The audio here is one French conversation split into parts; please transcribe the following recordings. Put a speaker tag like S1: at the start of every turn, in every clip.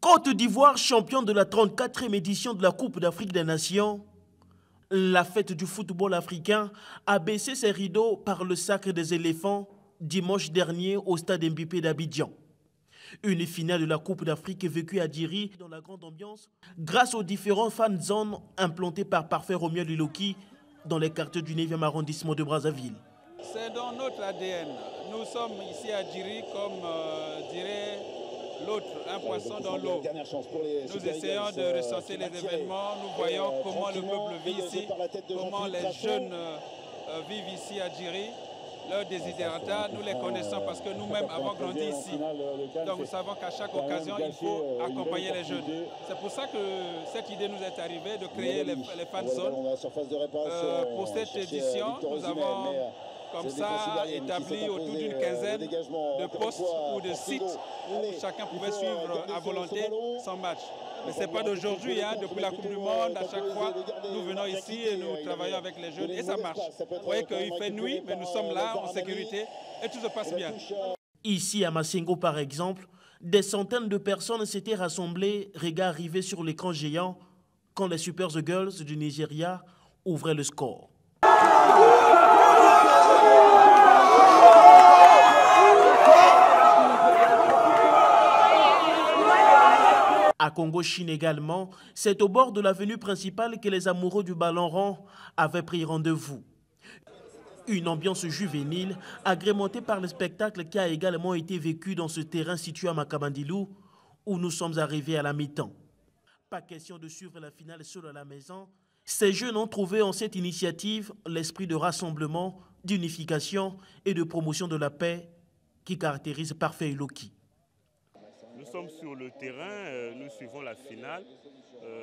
S1: Côte d'Ivoire, champion de la 34e édition de la Coupe d'Afrique des Nations, la fête du football africain a baissé ses rideaux par le sacre des éléphants dimanche dernier au stade Mbipé d'Abidjan. Une finale de la Coupe d'Afrique vécue à Djiri dans la grande ambiance grâce aux différents fan zones implantés par Parfait Romuald Iloki dans les quartiers du 9e arrondissement de Brazzaville.
S2: C'est dans notre ADN. Nous sommes ici à Djiri comme dirait l'autre, un poisson dans l'eau. Nous essayons de recenser les événements, nous voyons comment le peuple vit ici, comment les jeunes vivent ici à Djiri. Leurs désidérata, nous les connaissons parce que nous-mêmes avons grandi ici. Donc nous savons qu'à chaque occasion, il faut accompagner les jeunes. C'est pour ça que cette idée nous est arrivée de créer les fan zones. Pour cette édition, nous avons comme ça établi autour d'une quinzaine de postes ou de sites où chacun pouvait suivre à volonté son match. Mais ce n'est pas d'aujourd'hui, hein. Depuis la Coupe du Monde, à chaque fois, nous venons ici et nous travaillons avec les jeunes et ça marche. Vous voyez qu'il fait nuit, mais nous sommes là en sécurité et tout se passe bien.
S1: Ici à Massengo, par exemple, des centaines de personnes s'étaient rassemblées, regard arrivé sur l'écran géant, quand les Super Girls du Nigeria ouvraient le score. À Congo-Chine également, c'est au bord de l'avenue principale que les amoureux du ballon rond avaient pris rendez-vous. Une ambiance juvénile, agrémentée par le spectacle qui a également été vécu dans ce terrain situé à Makabandilou, où nous sommes arrivés à la mi-temps. Pas question de suivre la finale seul à la maison. Ces jeunes ont trouvé en cette initiative l'esprit de rassemblement, d'unification et de promotion de la paix qui caractérise Parfait Iloki.
S3: Nous sommes sur le terrain, nous suivons la finale.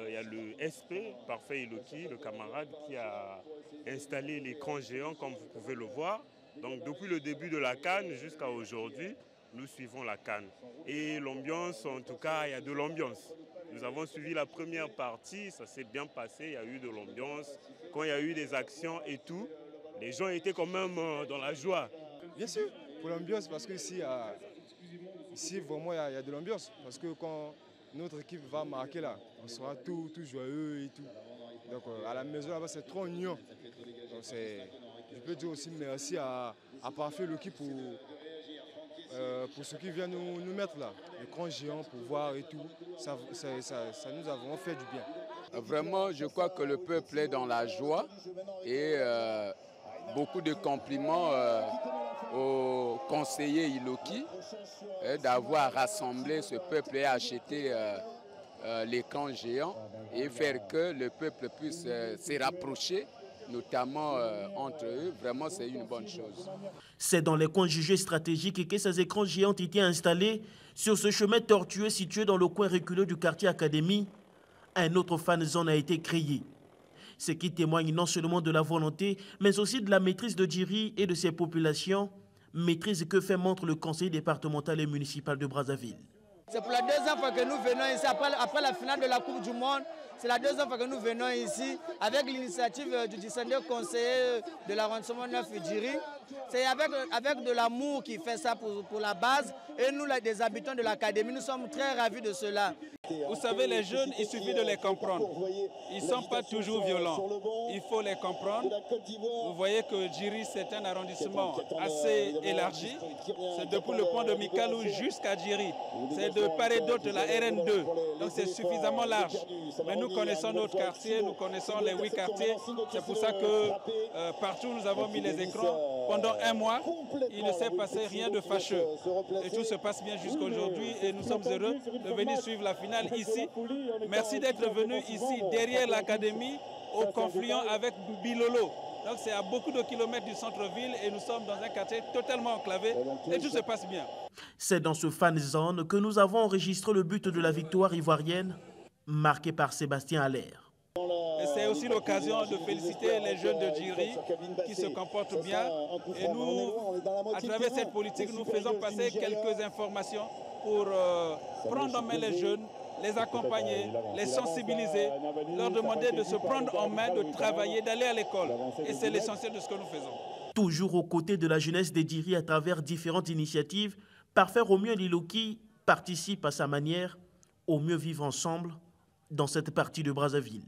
S3: Il y a le SP, Parfait Iloki, le camarade qui a installé l'écran géant comme vous pouvez le voir. Donc depuis le début de la CAN jusqu'à aujourd'hui, nous suivons la CAN. Et l'ambiance, en tout cas, il y a de l'ambiance. Nous avons suivi la première partie, ça s'est bien passé, il y a eu de l'ambiance. Quand il y a eu des actions et tout, les gens étaient quand même dans la joie.
S4: Bien sûr, pour l'ambiance, parce que ici vraiment, il y a de l'ambiance. Parce que quand notre équipe va marquer là, on sera tout joyeux et tout. Donc à la maison là-bas, c'est trop union. Donc je peux dire aussi merci à Parfait Iloki pour ce qu'il vient nous mettre là. L'écran géant pour voir et tout. Ça nous a vraiment fait du bien.
S5: Vraiment, je crois que le peuple est dans la joie et beaucoup de compliments au conseiller Iloki d'avoir rassemblé ce peuple et acheté l'écran géant et faire que le peuple puisse se rapprocher, notamment entre eux. Vraiment, c'est une bonne chose.
S1: C'est dans les coins jugés stratégiques que ces écrans géants ont été installés sur ce chemin tortueux situé dans le coin reculé du quartier Académie. Un autre fan zone a été créé. Ce qui témoigne non seulement de la volonté, mais aussi de la maîtrise de Djiri et de ses populations, maîtrise que fait montre le conseil départemental et municipal de Brazzaville.
S6: C'est pour la deuxième fois que nous venons ici, après la finale de la Coupe du Monde. C'est la deuxième fois que nous venons ici avec l'initiative du distingué conseiller de l'arrondissement 9 Djiri. C'est avec de l'amour qu'il fait ça pour la base. Et nous, des habitants de l'académie, nous sommes très ravis de cela.
S2: Vous savez, les jeunes, il suffit de les comprendre. Ils ne sont pas toujours violents. Il faut les comprendre. Vous voyez que Djiri, c'est un arrondissement assez élargi. C'est depuis le pont de Mikalou jusqu'à Djiri. C'est de part et d'autre la RN2. Donc c'est suffisamment large. Mais nous connaissons notre quartier, nous connaissons les 8 quartiers. C'est pour ça que partout nous avons mis les écrans. Pendant un mois, il ne s'est passé rien de fâcheux. Et tout se passe bien jusqu'à aujourd'hui et nous sommes heureux de venir suivre la finale ici. Merci d'être venu ici derrière l'académie au confluent avec Bilolo. Donc c'est à beaucoup de kilomètres du centre-ville et nous sommes dans un quartier totalement enclavé et tout se passe bien.
S1: C'est dans ce fan zone que nous avons enregistré le but de la victoire ivoirienne, marqué par Sébastien Allaire.
S2: C'est aussi l'occasion de féliciter les jeunes de Djiri qui se comportent bien. Et nous, à travers cette politique, nous faisons passer quelques informations pour prendre en main les jeunes, les accompagner, les sensibiliser, leur demander de se prendre en main, de travailler, d'aller à l'école. Et c'est l'essentiel de ce que nous faisons.
S1: Toujours aux côtés de la jeunesse de Djiri à travers différentes initiatives, Parfait Romuald Iloki participe à sa manière au mieux vivre ensemble dans cette partie de Brazzaville.